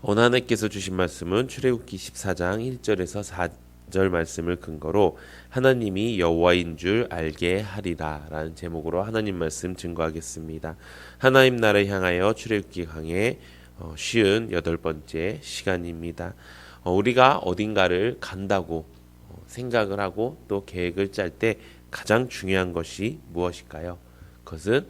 오늘 하나님께서 주신 말씀은 출애굽기 14장 1절에서 4절 말씀을 근거로 하나님이 여호와인 줄 알게 하리라 라는 제목으로 하나님 말씀 증거하겠습니다. 하나님 나라를 향하여 출애굽기 강의 58번째 시간입니다. 우리가 어딘가를 간다고 생각을 하고 또 계획을 짤 때 가장 중요한 것이 무엇일까요? 그것은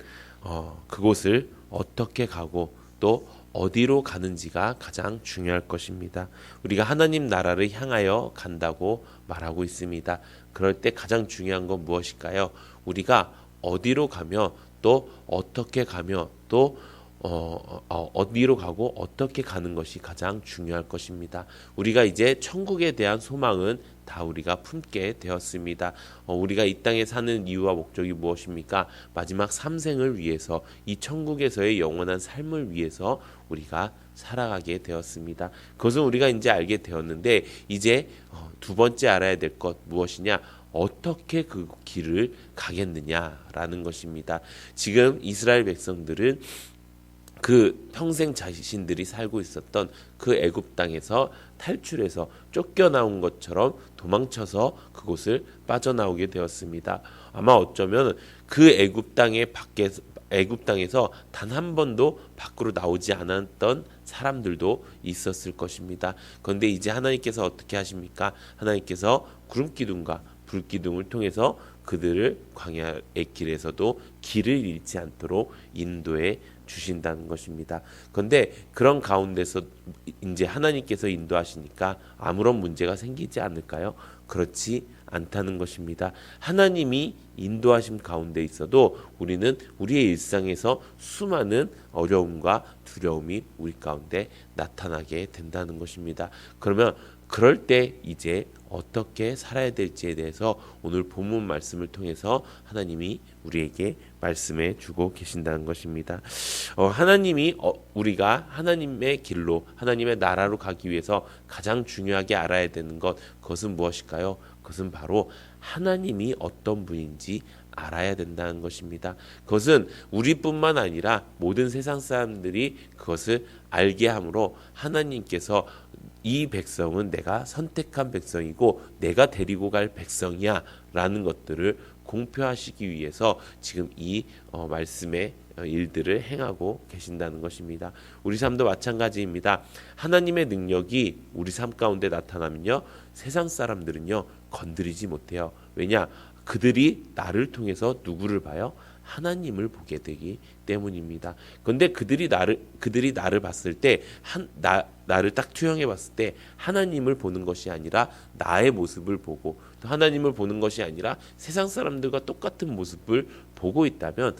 그곳을 어떻게 가고 또 어디로 가는지가 가장 중요할 것입니다. 우리가 하나님 나라를 향하여 간다고 말하고 있습니다. 그럴 때 가장 중요한 건 무엇일까요? 우리가 어디로 가며 또 어떻게 가며 또 어디로 가고 어떻게 가는 것이 가장 중요할 것입니다. 우리가 이제 천국에 대한 소망은 다 우리가 품게 되었습니다. 우리가 이 땅에 사는 이유와 목적이 무엇입니까? 마지막 삼생을 위해서 이 천국에서의 영원한 삶을 위해서 우리가 살아가게 되었습니다. 그것은 우리가 이제 알게 되었는데 이제 두 번째 알아야 될 것 무엇이냐? 어떻게 그 길을 가겠느냐라는 것입니다. 지금 이스라엘 백성들은 그 평생 자신들이 살고 있었던 그 애굽 땅에서 탈출해서 쫓겨나온 것처럼 도망쳐서 그곳을 빠져나오게 되었습니다. 아마 어쩌면 그 애굽 땅에서 단 한 번도 밖으로 나오지 않았던 사람들도 있었을 것입니다. 그런데 이제 하나님께서 어떻게 하십니까? 하나님께서 구름 기둥과 불 기둥을 통해서 그들을 광야의 길에서도 길을 잃지 않도록 인도해 주신다는 것입니다. 그런데 그런 가운데서 이제 하나님께서 인도하시니까 아무런 문제가 생기지 않을까요? 그렇지 않다는 것입니다. 하나님이 인도하심 가운데 있어도 우리는 우리의 일상에서 수많은 어려움과 두려움이 우리 가운데 나타나게 된다는 것입니다. 그러면 그럴 때 이제 어떻게 살아야 될지에 대해서 오늘 본문 말씀을 통해서 하나님이 우리에게 말씀해 주고 계신다는 것입니다. 하나님이 우리가 하나님의 길로 하나님의 나라로 가기 위해서 가장 중요하게 알아야 되는 것 그것은 무엇일까요? 그것은 바로 하나님이 어떤 분인지 알아야 된다는 것입니다. 그것은 우리뿐만 아니라 모든 세상 사람들이 그것을 알게 함으로 하나님께서 이 백성은 내가 선택한 백성이고 내가 데리고 갈 백성이야 라는 것들을 공표하시기 위해서 지금 이 말씀의 일들을 행하고 계신다는 것입니다. 우리 삶도 마찬가지입니다. 하나님의 능력이 우리 삶 가운데 나타나면요 세상 사람들은요 건드리지 못해요. 왜냐? 그들이 나를 통해서 누구를 봐요? 하나님을 보게 되기 때문입니다. 그런데 그들이 나를 봤을 때 나를 딱 투영해 봤을 때 하나님을 보는 것이 아니라 나의 모습을 보고 또 하나님을 보는 것이 아니라 세상 사람들과 똑같은 모습을 보고 있다면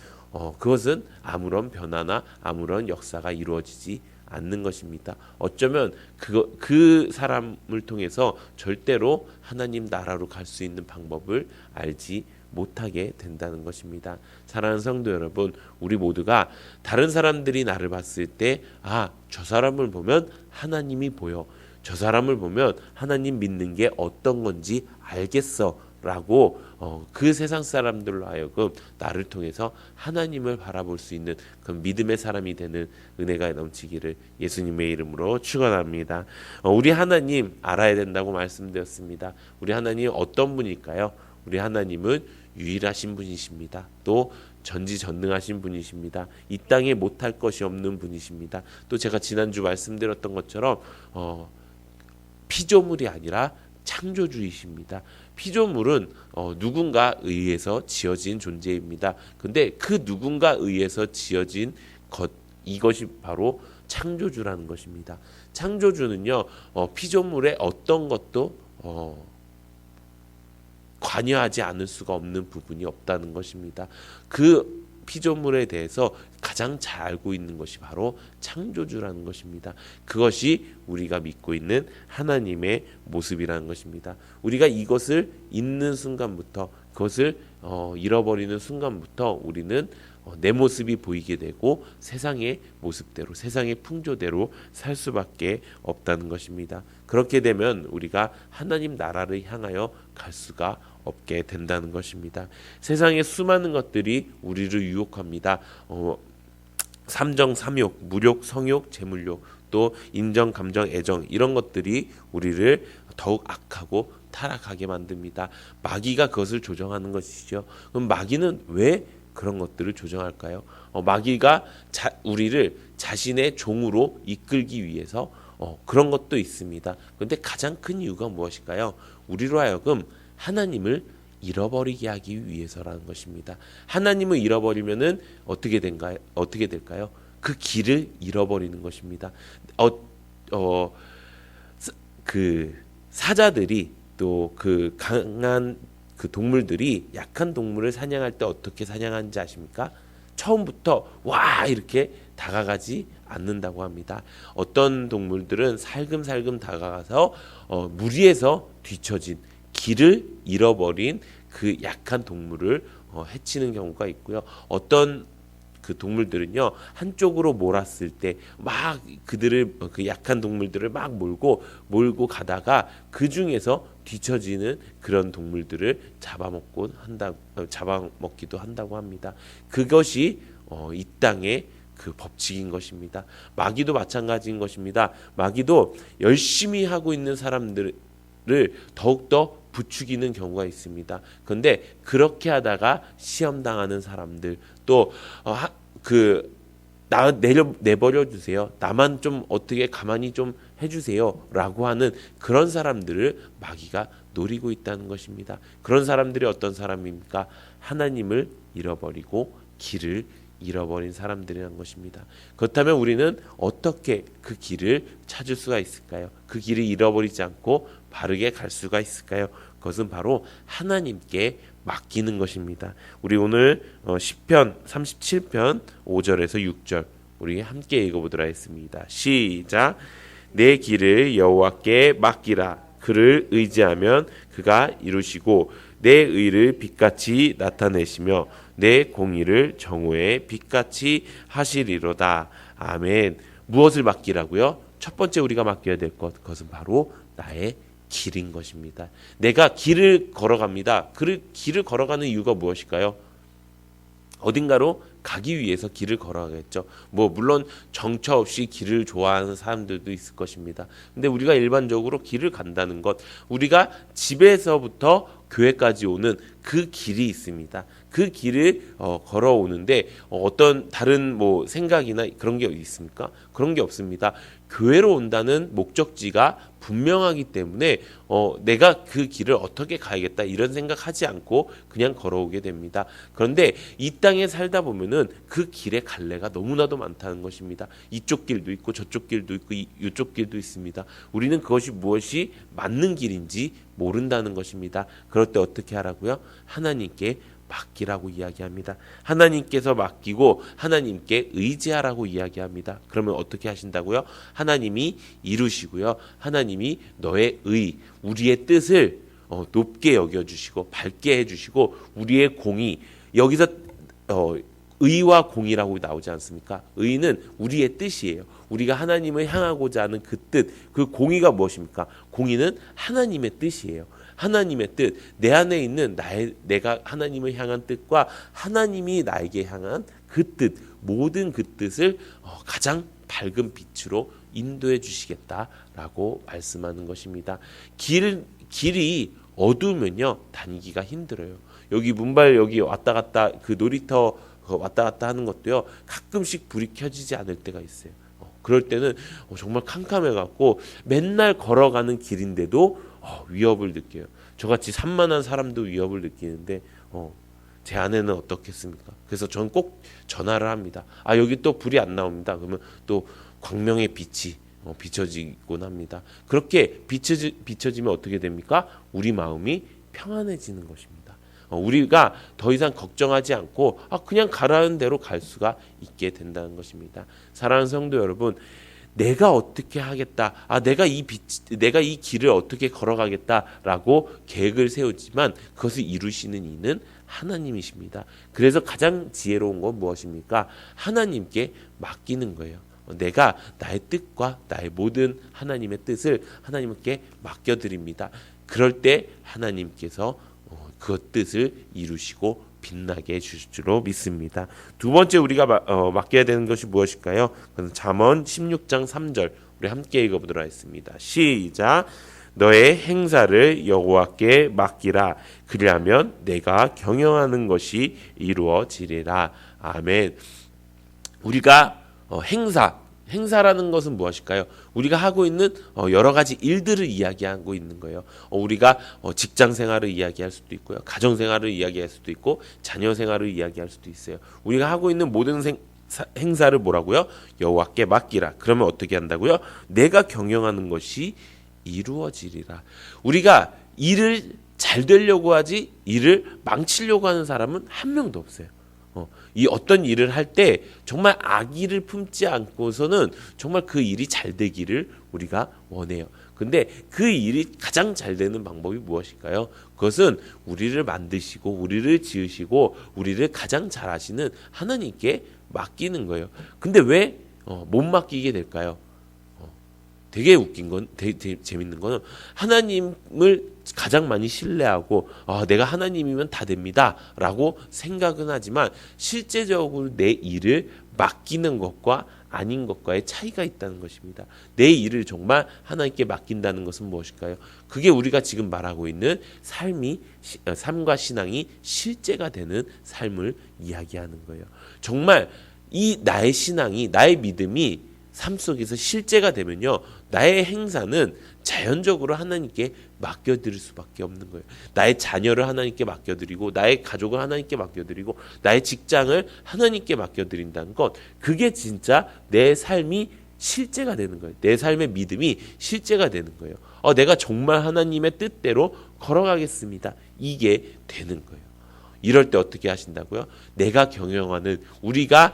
그것은 아무런 변화나 아무런 역사가 이루어지지 않는 것입니다. 어쩌면 그 사람을 통해서 절대로 하나님 나라로 갈 수 있는 방법을 알지 못하게 된다는 것입니다. 사랑하는 성도 여러분, 우리 모두가 다른 사람들이 나를 봤을 때 저 사람을 보면 하나님이 보여. 저 사람을 보면 하나님 믿는 게 어떤 건지 알겠어 라고 그 세상 사람들로 하여금 나를 통해서 하나님을 바라볼 수 있는 그 믿음의 사람이 되는 은혜가 넘치기를 예수님의 이름으로 축원합니다. 우리 하나님 알아야 된다고 말씀드렸습니다. 우리 하나님 어떤 분일까요? 우리 하나님은 유일하신 분이십니다. 또 전지전능하신 분이십니다. 이 땅에 못할 것이 없는 분이십니다. 또 제가 지난주 말씀드렸던 것처럼 피조물이 아니라 창조주이십니다. 피조물은 누군가 의해서 지어진 존재입니다. 근데 그 누군가 의해서 지어진 이것이 바로 창조주라는 것입니다. 창조주는요 피조물의 어떤 것도 관여하지 않을 수가 없는 부분이 없다는 것입니다. 그 피조물에 대해서 가장 잘 알고 있는 것이 바로 창조주라는 것입니다. 그것이 우리가 믿고 있는 하나님의 모습이라는 것입니다. 우리가 이것을 잊는 순간부터 그것을 잃어버리는 순간부터 우리는 내 모습이 보이게 되고 세상의 모습대로 세상의 풍조대로 살 수밖에 없다는 것입니다. 그렇게 되면 우리가 하나님 나라를 향하여 갈 수가 없게 된다는 것입니다. 세상의 수많은 것들이 우리를 유혹합니다. 삼정, 삼욕, 무욕, 성욕, 재물욕, 또 인정, 감정, 애정 이런 것들이 우리를 더욱 악하고 타락하게 만듭니다. 마귀가 그것을 조정하는 것이죠. 그럼 마귀는 왜 그런 것들을 조정할까요? 마귀가 우리를 자신의 종으로 이끌기 위해서 그런 것도 있습니다. 그런데 가장 큰 이유가 무엇일까요? 우리로 하여금 하나님을 잃어버리게 하기 위해서라는 것입니다. 하나님을 잃어버리면은 어떻게 될까요? 그 길을 잃어버리는 것입니다. 그 사자들이 또 그 강한 그 동물들이 약한 동물을 사냥할 때 어떻게 사냥하는지 아십니까? 처음부터 와 이렇게 다가가지 않는다고 합니다. 어떤 동물들은 살금살금 다가가서 무리해서 뒤처진 길을 잃어버린 그 약한 동물을 해치는 경우가 있고요. 어떤 그 동물들은요 한쪽으로 몰았을 때 막 그들을 그 약한 동물들을 막 몰고 가다가 그 중에서 뒤처지는 그런 동물들을 잡아먹기도 한다고 합니다. 그것이 이 땅의 그 법칙인 것입니다. 마귀도 마찬가지인 것입니다. 마귀도 열심히 하고 있는 사람들을 더욱더 부추기는 경우가 있습니다. 그런데 그렇게 하다가 시험 당하는 사람들 또 내버려 주세요. 나만 좀 어떻게 가만히 좀 해주세요라고 하는 그런 사람들을 마귀가 노리고 있다는 것입니다. 그런 사람들이 어떤 사람입니까? 하나님을 잃어버리고 길을 잃어버린 사람들이라는 것입니다. 그렇다면 우리는 어떻게 그 길을 찾을 수가 있을까요? 그 길을 잃어버리지 않고 바르게 갈 수가 있을까요? 그것은 바로 하나님께 맡기는 것입니다. 우리 오늘 시편 37편 5절에서 6절 우리 함께 읽어보도록 하겠습니다. 시작. 내 길을 여호와께 맡기라. 그를 의지하면 그가 이루시고 내 의를 빛같이 나타내시며 내 공의를 정오의 빛같이 하시리로다. 아멘. 무엇을 맡기라고요? 첫 번째 우리가 맡겨야 될 그것은 바로 나의 길인 것입니다. 내가 길을 걸어갑니다. 길을 걸어가는 이유가 무엇일까요? 어딘가로 가기 위해서 길을 걸어가겠죠. 물론 정처 없이 길을 좋아하는 사람들도 있을 것입니다. 근데 우리가 일반적으로 길을 간다는 것, 우리가 집에서부터 교회까지 오는 그 길이 있습니다. 그 길을 걸어오는데 어떤 다른 생각이나 그런 게 있습니까? 그런 게 없습니다. 교회로 온다는 목적지가 분명하기 때문에 내가 그 길을 어떻게 가야겠다 이런 생각하지 않고 그냥 걸어오게 됩니다. 그런데 이 땅에 살다 보면은 그 길의 갈래가 너무나도 많다는 것입니다. 이쪽 길도 있고 저쪽 길도 있고 이쪽 길도 있습니다. 우리는 그것이 무엇이 맞는 길인지 모른다는 것입니다. 그럴 때 어떻게 하라고요? 하나님께 맡기라고 이야기합니다. 하나님께서 맡기고 하나님께 의지하라고 이야기합니다. 그러면 어떻게 하신다고요? 하나님이 이루시고요. 하나님이 너의 우리의 뜻을 높게 여겨주시고 밝게 해주시고 우리의 공의, 여기서 의와 공의라고 나오지 않습니까? 의는 우리의 뜻이에요. 우리가 하나님을 향하고자 하는 그 뜻, 그 공의가 무엇입니까? 공의는 하나님의 뜻이에요. 하나님의 뜻, 내 안에 있는 내가 하나님을 향한 뜻과 하나님이 나에게 향한 그 뜻, 모든 그 뜻을 가장 밝은 빛으로 인도해 주시겠다라고 말씀하는 것입니다. 길이 어두우면요 다니기가 힘들어요. 여기 문발 여기 왔다 갔다 그 놀이터 왔다 갔다 하는 것도요 가끔씩 불이 켜지지 않을 때가 있어요. 그럴 때는 정말 캄캄해갖고 맨날 걸어가는 길인데도 위협을 느껴요. 저같이 산만한 사람도 위협을 느끼는데 제 아내는 어떻겠습니까? 그래서 저는 꼭 전화를 합니다. 여기 또 불이 안 나옵니다. 그러면 또 광명의 빛이 비춰지곤 합니다. 그렇게 비춰지면 어떻게 됩니까? 우리 마음이 평안해지는 것입니다. 우리가 더 이상 걱정하지 않고 그냥 가라는 대로 갈 수가 있게 된다는 것입니다. 사랑하는 성도 여러분, 내가 어떻게 하겠다, 내가 이 길을 어떻게 걸어가겠다라고 계획을 세우지만 그것을 이루시는 이는 하나님이십니다. 그래서 가장 지혜로운 건 무엇입니까? 하나님께 맡기는 거예요. 내가 나의 뜻과 나의 모든 하나님의 뜻을 하나님께 맡겨드립니다. 그럴 때 하나님께서 그 뜻을 이루시고 빛나게 해주실 줄로 믿습니다. 두 번째 우리가 맡겨야 되는 것이 무엇일까요? 그건 잠언 16장 3절 우리 함께 읽어보도록 하겠습니다. 시작. 너의 행사를 여호와께 맡기라. 그리하면 내가 경영하는 것이 이루어지리라. 아멘. 우리가 행사라는 것은 무엇일까요? 우리가 하고 있는 여러 가지 일들을 이야기하고 있는 거예요. 우리가 직장 생활을 이야기할 수도 있고요. 가정 생활을 이야기할 수도 있고 자녀 생활을 이야기할 수도 있어요. 우리가 하고 있는 모든 행사를 뭐라고요? 여호와께 맡기라. 그러면 어떻게 한다고요? 내가 경영하는 것이 이루어지리라. 우리가 일을 잘 되려고 하지 일을 망치려고 하는 사람은 한 명도 없어요. 이 어떤 일을 할 때 정말 악의를 품지 않고서는 정말 그 일이 잘 되기를 우리가 원해요. 근데 그 일이 가장 잘 되는 방법이 무엇일까요? 그것은 우리를 만드시고 우리를 지으시고 우리를 가장 잘 아시는 하나님께 맡기는 거예요. 근데 왜 못 맡기게 될까요? 되게 웃긴 건, 되게 재밌는 거는 하나님을 가장 많이 신뢰하고 내가 하나님이면 다 됩니다 라고 생각은 하지만 실제적으로 내 일을 맡기는 것과 아닌 것과의 차이가 있다는 것입니다. 내 일을 정말 하나님께 맡긴다는 것은 무엇일까요? 그게 우리가 지금 말하고 있는 삶과 신앙이 실제가 되는 삶을 이야기하는 거예요. 정말 이 나의 신앙이, 나의 믿음이 삶 속에서 실제가 되면요, 나의 행사는 자연적으로 하나님께 맡겨드릴 수밖에 없는 거예요. 나의 자녀를 하나님께 맡겨드리고 나의 가족을 하나님께 맡겨드리고 나의 직장을 하나님께 맡겨드린다는 것, 그게 진짜 내 삶이 실제가 되는 거예요. 내 삶의 믿음이 실제가 되는 거예요. 내가 정말 하나님의 뜻대로 걸어가겠습니다. 이게 되는 거예요. 이럴 때 어떻게 하신다고요? 내가 경영하는, 우리가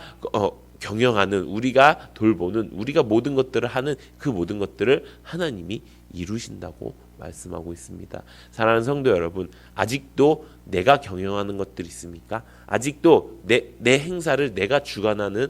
돌보는, 우리가 모든 것들을 하는 그 모든 것들을 하나님이 이루신다고 말씀하고 있습니다. 사랑하는 성도 여러분, 아직도 내가 경영하는 것들이 있습니까? 아직도 내 행사를 내가 주관하는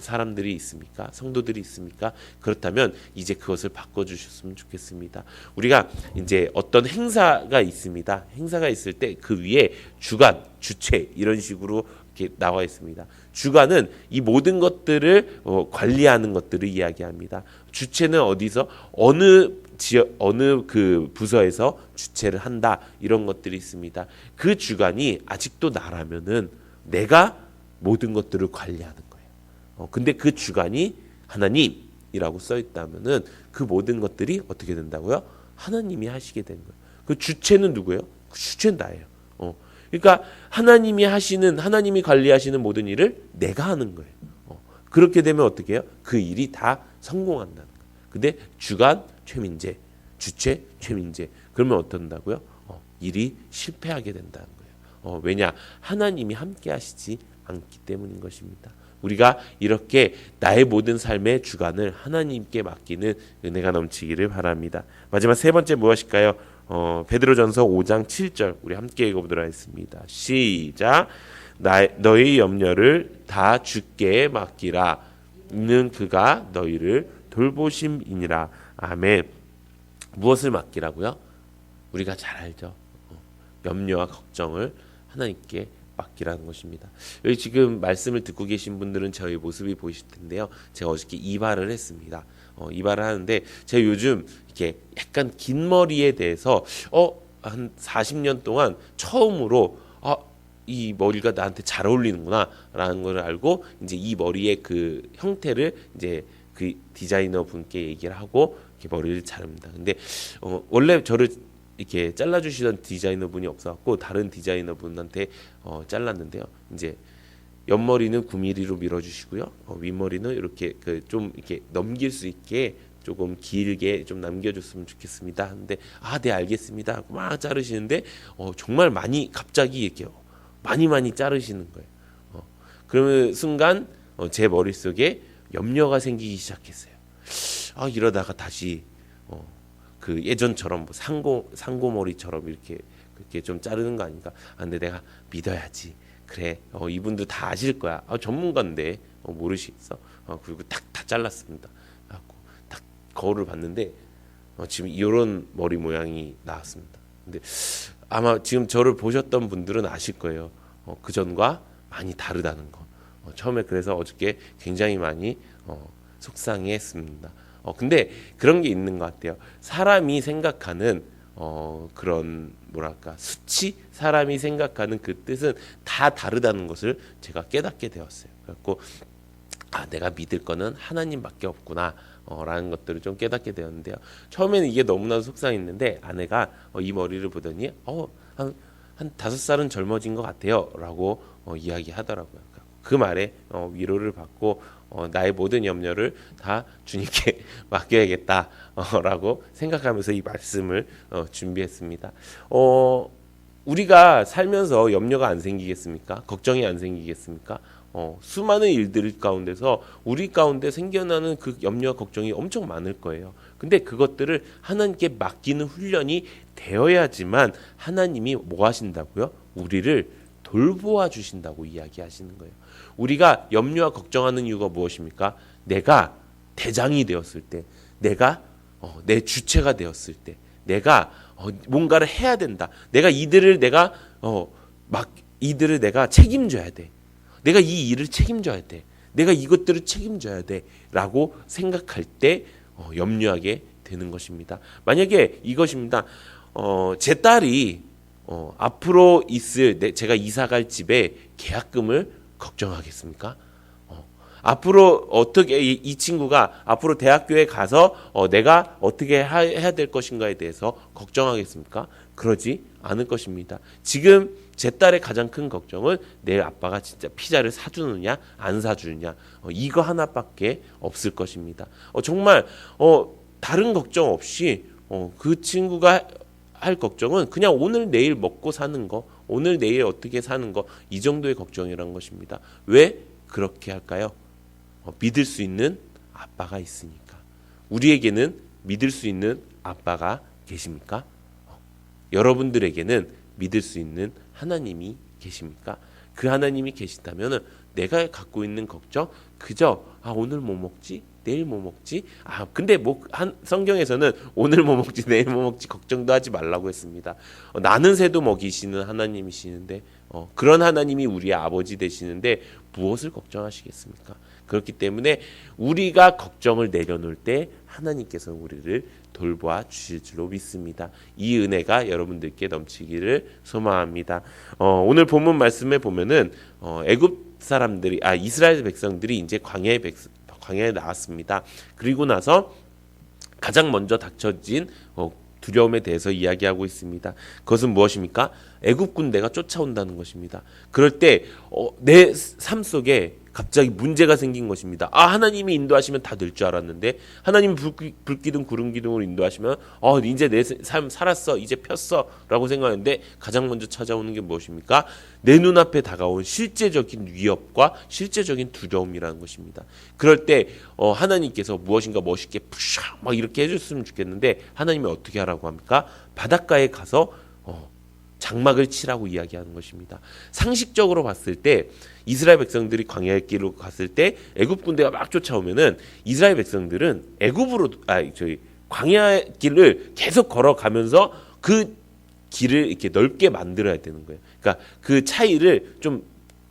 사람들이 있습니까? 성도들이 있습니까? 그렇다면 이제 그것을 바꿔주셨으면 좋겠습니다. 우리가 이제 어떤 행사가 있습니다. 행사가 있을 때 그 위에 주관, 주체 이런 식으로 이렇게 나와 있습니다. 주관은 이 모든 것들을 관리하는 것들을 이야기합니다. 주체는 어디서 어느 그 부서에서 주체를 한다, 이런 것들이 있습니다. 그 주관이 아직도 나라면은 내가 모든 것들을 관리하는 거예요. 근데 그 주관이 하나님이라고 써 있다면은 그 모든 것들이 어떻게 된다고요? 하나님이 하시게 되는 거예요. 그 주체는 누구예요? 그 주체는 나예요. 그러니까 하나님이 관리하시는 모든 일을 내가 하는 거예요. 그렇게 되면 어떻게 해요? 그 일이 다 성공한다는 거예요. 근데 주관 최민재, 주체 최민재, 그러면 어떤다고요? 일이 실패하게 된다는 거예요. 왜냐? 하나님이 함께 하시지 않기 때문인 것입니다. 우리가 이렇게 나의 모든 삶의 주관을 하나님께 맡기는 은혜가 넘치기를 바랍니다. 마지막 세 번째 무엇일까요? 베드로전서 5장 7절 우리 함께 읽어보도록 하겠습니다. 시작. 너희 염려를 다 주께 맡기라. 이는 그가 너희를 돌보심이니라. 아멘. 무엇을 맡기라고요? 우리가 잘 알죠. 염려와 걱정을 하나님께 맡기라는 것입니다. 여기 지금 말씀을 듣고 계신 분들은 저희 모습이 보이실 텐데요. 제가 어저께 이발을 했습니다. 이발을 하는데 제가 요즘 이렇게 약간 긴 머리에 대해서 한 40년 동안 처음으로 이 머리가 나한테 잘 어울리는구나라는 걸 알고 이제 이 머리의 그 형태를 이제 그 디자이너 분께 얘기를 하고 이렇게 머리를 자릅니다. 근데 원래 저를 이렇게 잘라주시던 디자이너 분이 없어갖고 다른 디자이너 분한테 잘랐는데요. 이제 옆머리는 9mm로 밀어주시고요. 윗머리는 이렇게 좀 이렇게 넘길 수 있게 조금 길게 좀 남겨줬으면 좋겠습니다. 근데 네 알겠습니다 하고 막 자르시는데 정말 갑자기 이렇게 많이 자르시는 거예요. 그러면 순간 제 머릿속에 염려가 생기기 시작했어요. 이러다가 다시 그 예전처럼 상고머리처럼 그렇게 좀 자르는 거 아닌가? 근데 내가 믿어야지. 그래, 이분들 다 아실 거야. 전문가인데 모르시겠어? 그리고 다 잘랐습니다. 딱 거울을 봤는데 지금 이런 머리 모양이 나왔습니다. 근데 아마 지금 저를 보셨던 분들은 아실 거예요. 그 전과 많이 다르다는 거. 처음에 그래서 어저께 굉장히 많이 속상해했습니다. 근데 그런 게 있는 것 같아요. 사람이 생각하는 그런 뭐랄까 수치, 사람이 생각하는 그 뜻은 다 다르다는 것을 제가 깨닫게 되었어요. 그래갖고 내가 믿을 거는 하나님밖에 없구나. 라는 것들을 좀 깨닫게 되었는데요. 처음에는 이게 너무나도 속상했는데 아내가 이 머리를 보더니 한 5살은 젊어진 것 같아요. 라고 이야기하더라고요. 그 말에 위로를 받고 나의 모든 염려를 다 주님께 맡겨야겠다. 라고 생각하면서 이 말씀을 준비했습니다. 우리가 살면서 염려가 안 생기겠습니까? 걱정이 안 생기겠습니까? 수많은 일들 가운데서 우리 가운데 생겨나는 그 염려와 걱정이 엄청 많을 거예요. 근데 그것들을 하나님께 맡기는 훈련이 되어야지만 하나님이 뭐 하신다고요? 우리를 돌보아 주신다고 이야기하시는 거예요. 우리가 염려와 걱정하는 이유가 무엇입니까? 내가 대장이 되었을 때, 내가 내 주체가 되었을 때, 내가 뭔가를 해야 된다. 내가 이들을 내가 책임져야 돼. 내가 이 일을 책임져야 돼. 내가 이것들을 책임져야 돼. 라고 생각할 때 염려하게 되는 것입니다. 만약에 이것입니다. 제 딸이 앞으로 있을 제가 이사갈 집에 계약금을 걱정하겠습니까? 앞으로 어떻게 이 친구가 앞으로 대학교에 가서 내가 어떻게 해야 될 것인가에 대해서 걱정하겠습니까? 그러지 않을 것입니다. 지금 제 딸의 가장 큰 걱정은 내 아빠가 진짜 피자를 사주느냐 안 사주느냐 이거 하나밖에 없을 것입니다. 정말 다른 걱정 없이 그 친구가 할 걱정은 그냥 오늘 내일 먹고 사는 거, 오늘 내일 어떻게 사는 거, 이 정도의 걱정이란 것입니다. 왜 그렇게 할까요? 믿을 수 있는 아빠가 있으니까. 우리에게는 믿을 수 있는 아빠가 계십니까? 여러분들에게는 믿을 수 있는 하나님이 계십니까? 그 하나님이 계시다면 내가 갖고 있는 걱정 그저 오늘 뭐 먹지? 내일 뭐 먹지? 근데 성경에서는 오늘 뭐 먹지 내일 뭐 먹지 걱정도 하지 말라고 했습니다. 나는 새도 먹이시는 하나님이시는데 그런 하나님이 우리의 아버지 되시는데 무엇을 걱정하시겠습니까? 그렇기 때문에 우리가 걱정을 내려놓을 때 하나님께서 우리를 돌보아 주실 줄로 믿습니다. 이 은혜가 여러분들께 넘치기를 소망합니다. 오늘 본문 말씀에 보면은 애굽 사람들이 이스라엘 백성들이 이제 광야에 나왔습니다. 그리고 나서 가장 먼저 닥쳐진 두려움에 대해서 이야기하고 있습니다. 그것은 무엇입니까? 애굽 군대가 쫓아온다는 것입니다. 그럴 때 내 삶 속에 갑자기 문제가 생긴 것입니다. 하나님이 인도하시면 다 될 줄 알았는데 하나님 불기둥 구름기둥으로 인도하시면 이제 내 삶 살았어 이제 폈어 라고 생각하는데 가장 먼저 찾아오는 게 무엇입니까? 내 눈앞에 다가온 실제적인 위협과 실제적인 두려움이라는 것입니다. 그럴 때 하나님께서 무엇인가 멋있게 푸샤 막 이렇게 해줬으면 좋겠는데 하나님이 어떻게 하라고 합니까? 바닷가에 가서 장막을 치라고 이야기하는 것입니다. 상식적으로 봤을 때 이스라엘 백성들이 광야의 길로 갔을 때 애굽 군대가 막 쫓아오면은 이스라엘 백성들은 광야의 길을 계속 걸어가면서 그 길을 이렇게 넓게 만들어야 되는 거예요. 그러니까 그 차이를 좀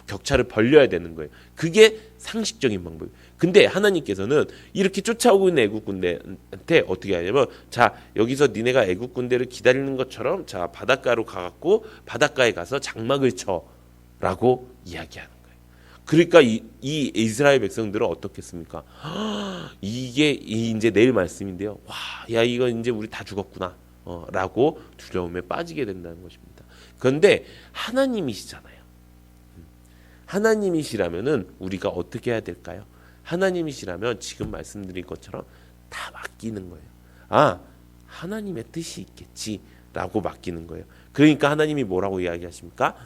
격차를 벌려야 되는 거예요. 그게 상식적인 방법이에요. 근데 하나님께서는 이렇게 쫓아오고 있는 애국 군대한테 어떻게 하냐면 자 여기서 니네가 애국 군대를 기다리는 것처럼 자 바닷가로 가갖고 바닷가에 가서 장막을 쳐라고 이야기하는 거예요. 그러니까 이 이스라엘 백성들은 어떻겠습니까? 이게 이제 내일 말씀인데요. 야 이거 이제 우리 다 죽었구나 라고 두려움에 빠지게 된다는 것입니다. 그런데 하나님이시잖아요. 하나님이시라면은 우리가 어떻게 해야 될까요? 하나님이시라면 지금 말씀드린 것처럼 다 맡기는 거예요. 하나님의 뜻이 있겠지라고 맡기는 거예요. 그러니까 하나님이 뭐라고 이야기하십니까?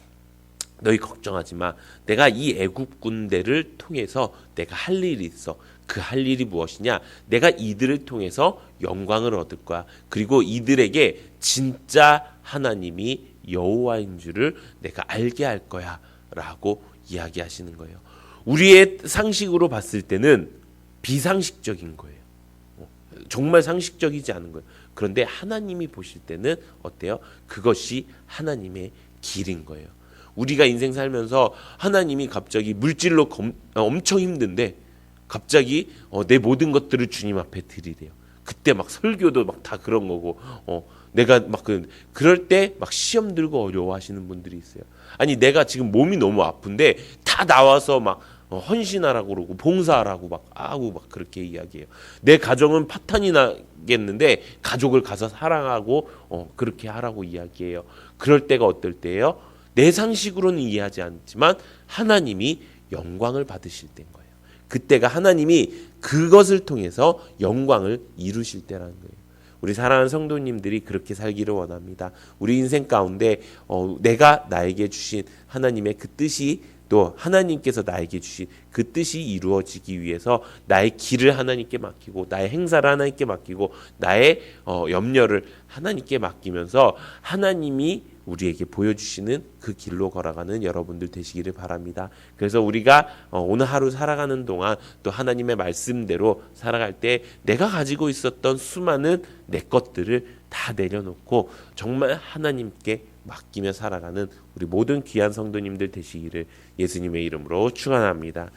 너희 걱정하지 마. 내가 이 애굽 군대를 통해서 내가 할 일이 있어. 그 할 일이 무엇이냐? 내가 이들을 통해서 영광을 얻을 거야. 그리고 이들에게 진짜 하나님이 여호와인 줄을 내가 알게 할 거야. 라고 이야기하시는 거예요. 우리의 상식으로 봤을 때는 비상식적인 거예요. 정말 상식적이지 않은 거예요. 그런데 하나님이 보실 때는 어때요? 그것이 하나님의 길인 거예요. 우리가 인생 살면서 하나님이 갑자기 물질로 엄청 힘든데 갑자기 내 모든 것들을 주님 앞에 드리래요. 그때 막 설교도 막 다 그런 거고 내가 막 그럴 때 막 시험 들고 어려워하시는 분들이 있어요. 아니 내가 지금 몸이 너무 아픈데 다 나와서 막 헌신하라고 그러고 봉사하라고 막 하고 막 그렇게 이야기해요. 내 가정은 파탄이 나겠는데 가족을 가서 사랑하고 그렇게 하라고 이야기해요. 그럴 때가 어떨 때예요? 내 상식으로는 이해하지 않지만 하나님이 영광을 받으실 때인 거예요. 그때가 하나님이 그것을 통해서 영광을 이루실 때라는 거예요. 우리 사랑하는 성도님들이 그렇게 살기를 원합니다. 우리 인생 가운데 내가 나에게 주신 하나님의 그 뜻이 또 하나님께서 나에게 주신 그 뜻이 이루어지기 위해서 나의 길을 하나님께 맡기고 나의 행사를 하나님께 맡기고 나의 염려를 하나님께 맡기면서 하나님이 우리에게 보여주시는 그 길로 걸어가는 여러분들 되시기를 바랍니다. 그래서 우리가 오늘 하루 살아가는 동안 또 하나님의 말씀대로 살아갈 때 내가 가지고 있었던 수많은 내 것들을 다 내려놓고 정말 하나님께 맡기며 살아가는 우리 모든 귀한 성도님들 되시기를 예수님의 이름으로 축원합니다.